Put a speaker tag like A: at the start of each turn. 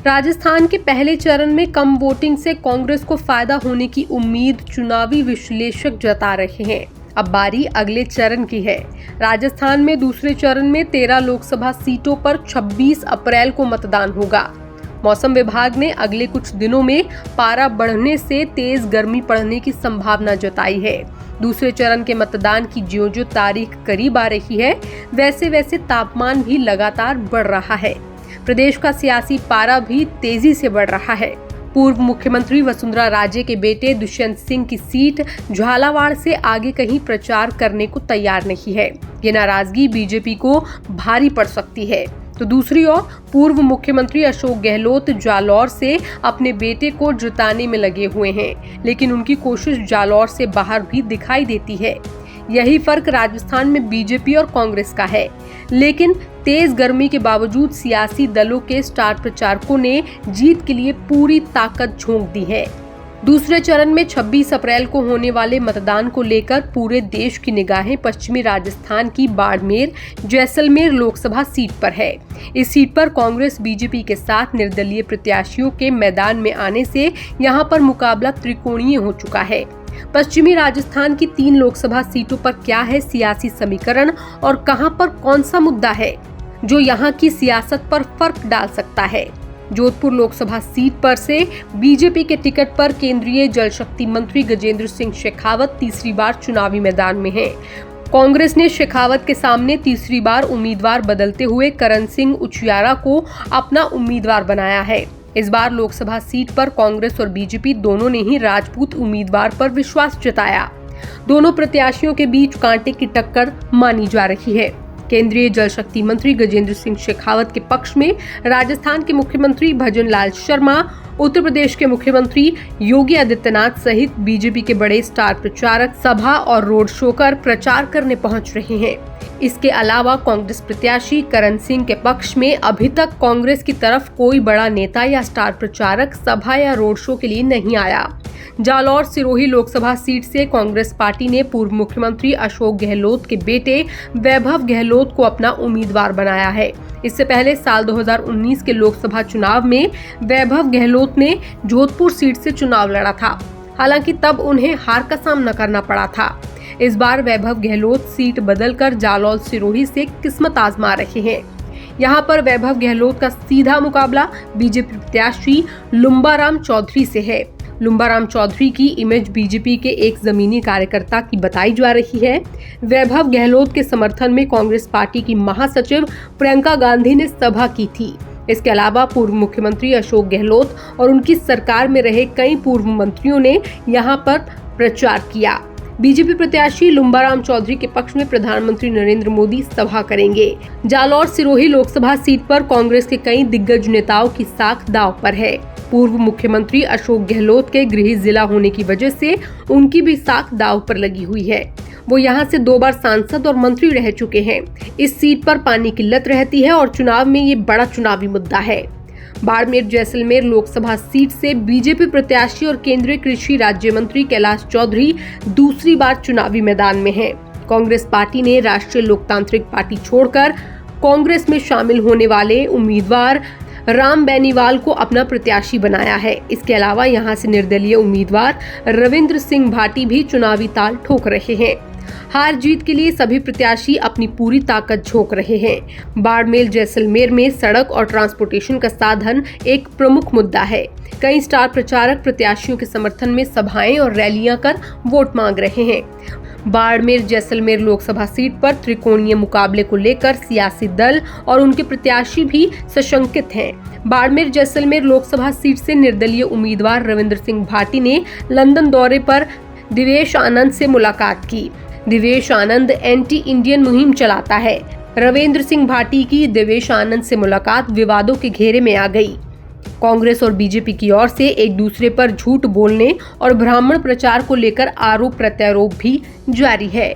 A: राजस्थान के पहले चरण में कम वोटिंग से कांग्रेस को फायदा होने की उम्मीद चुनावी विश्लेषक जता रहे हैं। अब बारी अगले चरण की है। राजस्थान में दूसरे चरण में 13 लोकसभा सीटों पर 26 अप्रैल को मतदान होगा। मौसम विभाग ने अगले कुछ दिनों में पारा बढ़ने से तेज गर्मी पड़ने की संभावना जताई है। दूसरे चरण के मतदान की जो तारीख करीब आ रही है, वैसे वैसे तापमान भी लगातार बढ़ रहा है। प्रदेश का सियासी पारा भी तेजी से बढ़ रहा है। पूर्व मुख्यमंत्री वसुंधरा राजे के बेटे दुष्यंत सिंह की सीट झालावाड़ से आगे कहीं प्रचार करने को तैयार नहीं है। ये नाराजगी बीजेपी को भारी पड़ सकती है। तो दूसरी ओर पूर्व मुख्यमंत्री अशोक गहलोत जालौर से अपने बेटे को जिताने में लगे हुए हैं, लेकिन उनकी कोशिश जालौर से बाहर भी दिखाई देती है। यही फर्क राजस्थान में बीजेपी और कांग्रेस का है। लेकिन तेज गर्मी के बावजूद सियासी दलों के स्टार प्रचारकों ने जीत के लिए पूरी ताकत झोंक दी है। दूसरे चरण में 26 अप्रैल को होने वाले मतदान को लेकर पूरे देश की निगाहें पश्चिमी राजस्थान की बाड़मेर जैसलमेर लोकसभा सीट पर है। इस सीट पर कांग्रेस बीजेपी के साथ निर्दलीय प्रत्याशियों के मैदान में आने से यहां पर मुकाबला त्रिकोणीय हो चुका है। पश्चिमी राजस्थान की 3 लोकसभा सीटों पर क्या है सियासी समीकरण और कहां पर कौन सा मुद्दा है जो यहां की सियासत पर फर्क डाल सकता है। जोधपुर लोकसभा सीट पर से बीजेपी के टिकट पर केंद्रीय जल शक्ति मंत्री गजेंद्र सिंह शेखावत तीसरी बार चुनावी मैदान में हैं। कांग्रेस ने शेखावत के सामने तीसरी बार उम्मीदवार बदलते हुए करण सिंह उचियारा को अपना उम्मीदवार बनाया है। इस बार लोकसभा सीट पर कांग्रेस और बीजेपी दोनों ने ही राजपूत उम्मीदवार पर विश्वास जताया। दोनों प्रत्याशियों के बीच कांटे की टक्कर मानी जा रही है। केंद्रीय जल शक्ति मंत्री गजेंद्र सिंह शेखावत के पक्ष में राजस्थान के मुख्यमंत्री भजन लाल शर्मा, उत्तर प्रदेश के मुख्यमंत्री योगी आदित्यनाथ सहित बीजेपी के बड़े स्टार प्रचारक सभा और रोड शो कर प्रचार करने पहुंच रहे हैं। इसके अलावा कांग्रेस प्रत्याशी करण सिंह के पक्ष में अभी तक कांग्रेस की तरफ कोई बड़ा नेता या स्टार प्रचारक सभा या रोड शो के लिए नहीं आया। जालौर सिरोही लोकसभा सीट से कांग्रेस पार्टी ने पूर्व मुख्यमंत्री अशोक गहलोत के बेटे वैभव गहलोत को अपना उम्मीदवार बनाया है। इससे पहले साल 2019 के लोकसभा चुनाव में वैभव गहलोत ने जोधपुर सीट से चुनाव लड़ा था। हालांकि तब उन्हें हार का सामना करना पड़ा था। इस बार वैभव गहलोत सीट बदलकर जालौर सिरोही से किस्मत आजमा रहे हैं। यहां पर वैभव गहलोत का सीधा मुकाबला बीजेपी प्रत्याशी लुम्बाराम चौधरी से है। लुम्बाराम चौधरी की इमेज बीजेपी के एक जमीनी कार्यकर्ता की बताई जा रही है। वैभव गहलोत के समर्थन में कांग्रेस पार्टी की महासचिव प्रियंका गांधी ने सभा की थी। इसके अलावा पूर्व मुख्यमंत्री अशोक गहलोत और उनकी सरकार में रहे कई पूर्व मंत्रियों ने यहां पर प्रचार किया। बीजेपी प्रत्याशी लुम्बाराम चौधरी के पक्ष में प्रधानमंत्री नरेंद्र मोदी सभा करेंगे। जालौर सिरोही लोकसभा सीट पर कांग्रेस के कई दिग्गज नेताओं की साख दांव पर है। पूर्व मुख्यमंत्री अशोक गहलोत के गृह जिला होने की वजह से उनकी भी साख दांव पर लगी हुई है। वो यहां से 2 बार सांसद और मंत्री रह चुके हैं। इस सीट पर पानी की किल्लत रहती है और चुनाव में ये बड़ा चुनावी मुद्दा है। बाड़मेर जैसलमेर लोकसभा सीट से बीजेपी प्रत्याशी और केंद्रीय कृषि राज्य मंत्री कैलाश चौधरी दूसरी बार चुनावी मैदान में हैं। कांग्रेस पार्टी ने राष्ट्रीय लोकतांत्रिक पार्टी छोड़कर कांग्रेस में शामिल होने वाले उम्मीदवार राम बेनीवाल को अपना प्रत्याशी बनाया है। इसके अलावा यहां से निर्दलीय उम्मीदवार रविंद्र सिंह भाटी भी चुनावी ताल ठोक रहे हैं। हार जीत के लिए सभी प्रत्याशी अपनी पूरी ताकत झोंक रहे हैं। बाड़मेर जैसलमेर में सड़क और ट्रांसपोर्टेशन का साधन एक प्रमुख मुद्दा है। कई स्टार प्रचारक प्रत्याशियों के समर्थन में सभाएं और रैलियां कर वोट मांग रहे हैं। बाड़मेर जैसलमेर लोकसभा सीट पर त्रिकोणीय मुकाबले को लेकर सियासी दल और उनके प्रत्याशी भी सशंकित हैं। बाड़मेर जैसलमेर लोकसभा सीट से निर्दलीय उम्मीदवार रविंद्र सिंह भाटी ने लंदन दौरे पर दिवेश आनंद से मुलाकात की। दिवेश आनंद एंटी इंडियन मुहिम चलाता है। रविंद्र सिंह भाटी की दिवेश आनंद से मुलाकात विवादों के घेरे में आ गई। कांग्रेस और बीजेपी की ओर से एक दूसरे पर झूठ बोलने और ब्राह्मण प्रचार को लेकर आरोप प्रत्यारोप भी जारी है।